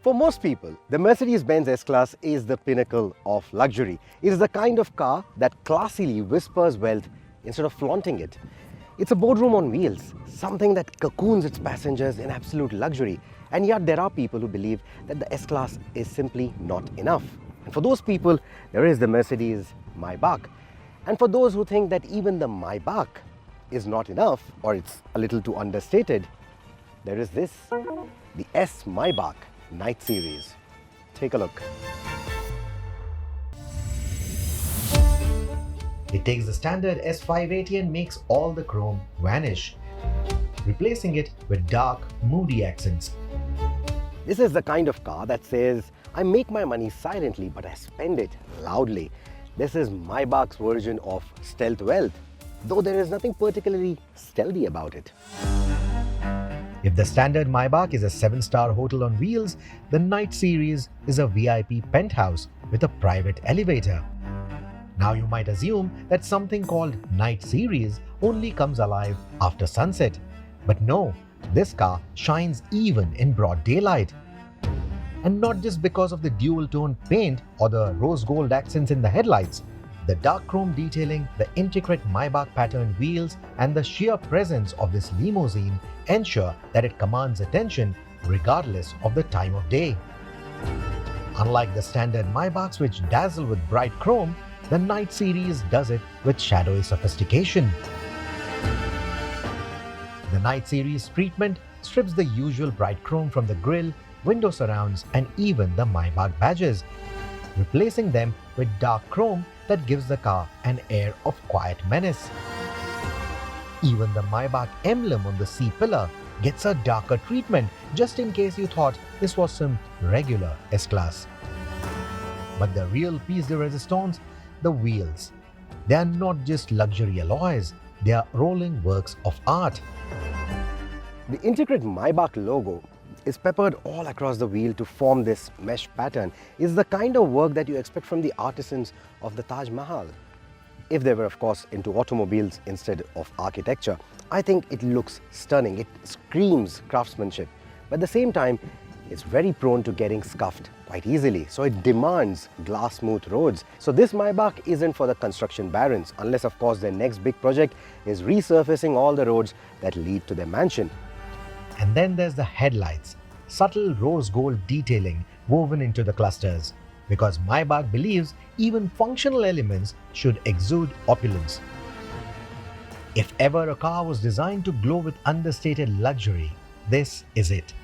For most people, the Mercedes-Benz S-Class is the pinnacle of luxury. It is the kind of car that classily whispers wealth instead of flaunting it. It's a boardroom on wheels, something that cocoons its passengers in absolute luxury. And yet there are people who believe that the S-Class is simply not enough. And for those people, there is the Mercedes-Maybach. And for those who think that even the Maybach is not enough, or it's a little too understated, there is this, the S-Maybach Night Series. Take a look. It takes the standard S580 and makes all the chrome vanish, replacing it with dark, moody accents. This is the kind of car that says, I make my money silently, but I spend it loudly. This is Maybach's version of stealth wealth, though there is nothing particularly stealthy about it. If the standard Maybach is a 7-star hotel on wheels, the Night Series is a VIP penthouse with a private elevator. Now you might assume that something called Night Series only comes alive after sunset. But no, this car shines even in broad daylight. And not just because of the dual-tone paint or the rose gold accents in the headlights. The dark chrome detailing, the intricate Maybach patterned wheels, and the sheer presence of this limousine ensure that it commands attention regardless of the time of day. Unlike the standard Maybachs, which dazzle with bright chrome, the Night Series does it with shadowy sophistication. The Night Series treatment strips the usual bright chrome from the grille, window surrounds, and even the Maybach badges, replacing them with dark chrome that gives the car an air of quiet menace. Even the Maybach emblem on the C-pillar gets a darker treatment, just in case you thought this was some regular S-Class. But the real piece de resistance, the wheels. They are not just luxury alloys, they are rolling works of art. The intricate Maybach logo is peppered all across the wheel to form this mesh pattern. It's the kind of work that you expect from the artisans of the Taj Mahal. If they were, of course, into automobiles instead of architecture. I think it looks stunning. It screams craftsmanship. But at the same time, it's very prone to getting scuffed quite easily. So it demands glass smooth roads. So this Maybach isn't for the construction barons, unless of course their next big project is resurfacing all the roads that lead to their mansion. And then there's the headlights, subtle rose gold detailing woven into the clusters, because Maybach believes even functional elements should exude opulence. If ever a car was designed to glow with understated luxury, this is it.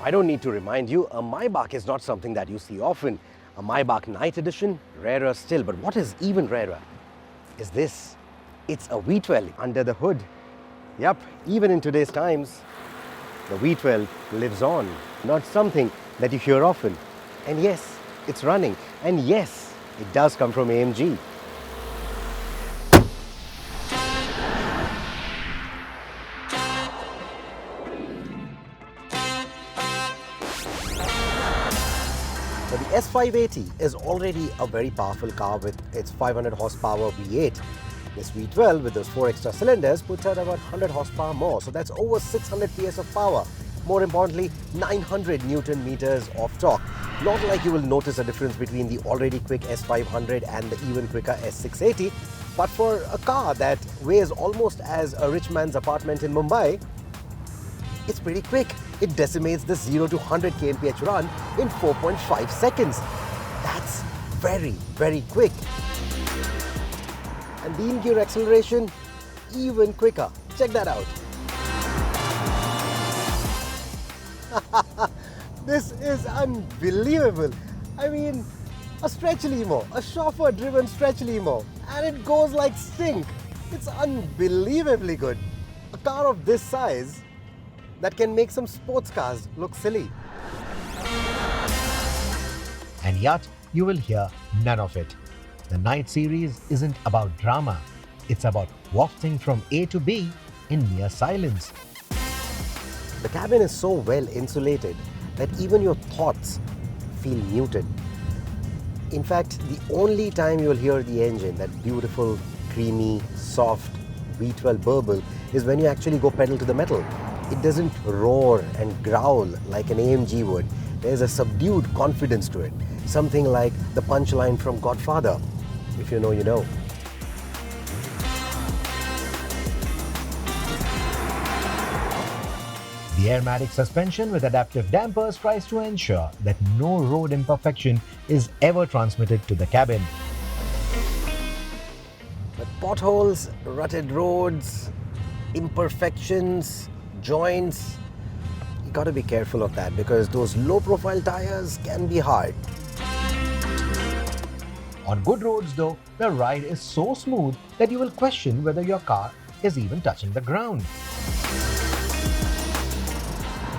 I don't need to remind you, a Maybach is not something that you see often. A Maybach Night Edition, rarer still. But what is even rarer is this. It's a V12 under the hood. Yup, even in today's times, the V12 lives on. Not something that you hear often. And yes, it's running. And yes, it does come from AMG. But the S580 is already a very powerful car with its 500 horsepower V8. This V12 with those 4 extra cylinders puts out about 100 horsepower more, so that's over 600 PS of power. More importantly, 900 Newton meters of torque. Not like you will notice a difference between the already quick S500 and the even quicker S680, but for a car that weighs almost as a rich man's apartment in Mumbai, it's pretty quick. It decimates the 0 to 100 kmph run in 4.5 seconds. That's very, very quick. And the in-gear acceleration, even quicker. Check that out. This is unbelievable. I mean, a stretch limo, a chauffeur-driven stretch limo, and it goes like stink. It's unbelievably good. A car of this size that can make some sports cars look silly. And yet, you will hear none of it. The Night Series isn't about drama. It's about wafting from A to B in mere silence. The cabin is so well insulated that even your thoughts feel muted. In fact, the only time you'll hear the engine, that beautiful, creamy, soft V12 burble, is when you actually go pedal to the metal. It doesn't roar and growl like an AMG would. There's a subdued confidence to it. Something like the punchline from Godfather. If you know, you know. The Airmatic suspension with adaptive dampers tries to ensure that no road imperfection is ever transmitted to the cabin. But potholes, rutted roads, imperfections, joints, you got to be careful of that because those low-profile tires can be hard. On good roads though, the ride is so smooth that you will question whether your car is even touching the ground.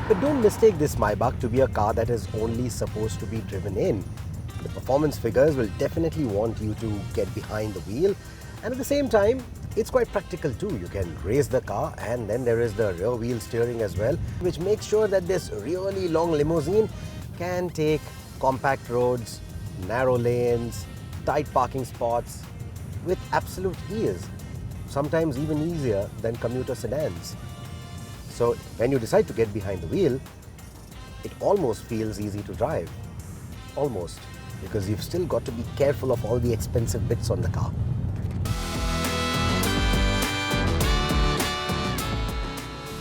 But don't mistake this Maybach to be a car that is only supposed to be driven in. The performance figures will definitely want you to get behind the wheel, and at the same time, it's quite practical too. You can raise the car, and then there is the rear wheel steering as well, which makes sure that this really long limousine can take compact roads, narrow lanes, tight parking spots with absolute ease, sometimes even easier than commuter sedans. So when you decide to get behind the wheel, it almost feels easy to drive. Almost. Because you've still got to be careful of all the expensive bits on the car.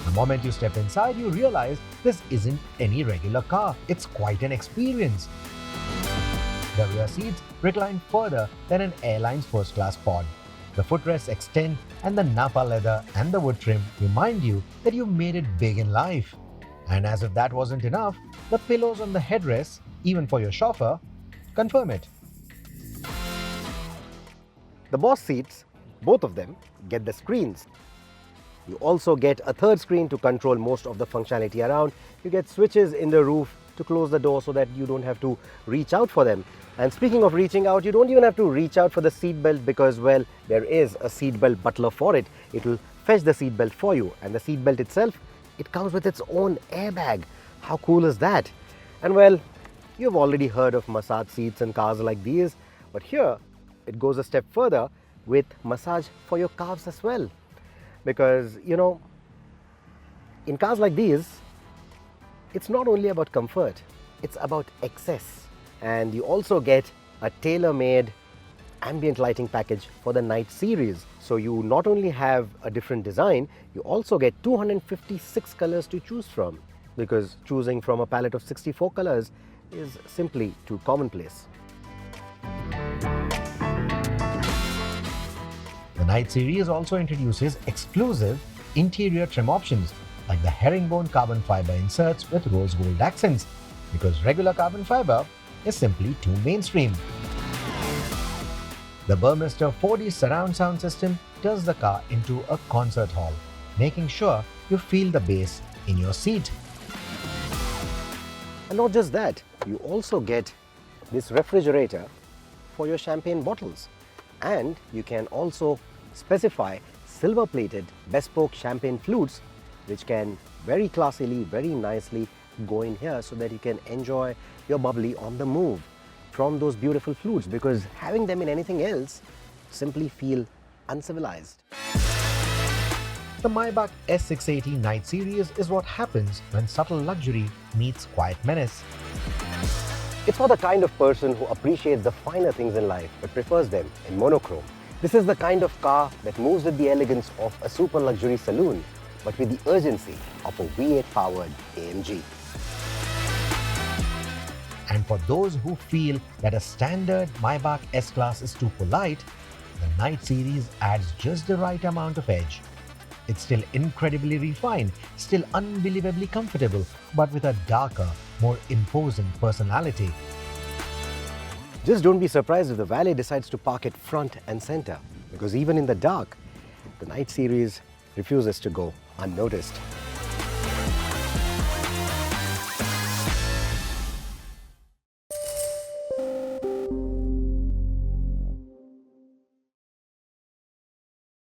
The moment you step inside, you realize this isn't any regular car. It's quite an experience. The rear seats recline further than an airline's first-class pod. The footrests extend, and the Napa leather and the wood trim remind you that you've made it big in life. And as if that wasn't enough, the pillows on the headrests, even for your chauffeur, confirm it. The boss seats, both of them, get the screens. You also get a third screen to control most of the functionality around. You get switches in the roof to close the door so that you don't have to reach out for them. And speaking of reaching out, you don't even have to reach out for the seat belt because, well, there is a seat belt butler for it. It will fetch the seat belt for you. And the seat belt itself, it comes with its own airbag. How cool is that? And well, you've already heard of massage seats in cars like these, but here it goes a step further with massage for your calves as well. Because, you know, in cars like these, it's not only about comfort, it's about excess. And you also get a tailor-made ambient lighting package for the night series. So you not only have a different design, you also get 256 colors to choose from, because choosing from a palette of 64 colors is simply too commonplace. The Night series also introduces exclusive interior trim options like the herringbone carbon fiber inserts with rose gold accents, because regular carbon fiber is simply too mainstream. The Burmester 4D surround sound system turns the car into a concert hall, making sure you feel the bass in your seat. And not just that, you also get this refrigerator for your champagne bottles. And you can also specify silver-plated bespoke champagne flutes, which can very classily, very nicely go in here so that you can enjoy your bubbly on the move from those beautiful flutes, because having them in anything else simply feel uncivilized. The Maybach S680 Night series is what happens when subtle luxury meets quiet menace. It's for the kind of person who appreciates the finer things in life but prefers them in monochrome. This is the kind of car that moves with the elegance of a super luxury saloon, but with the urgency of a V8 powered AMG. And for those who feel that a standard Maybach S-Class is too polite, the Night series adds just the right amount of edge. It's still incredibly refined, still unbelievably comfortable, but with a darker, more imposing personality. Just don't be surprised if the valet decides to park it front and center, because even in the dark, the Night series refuses to go unnoticed.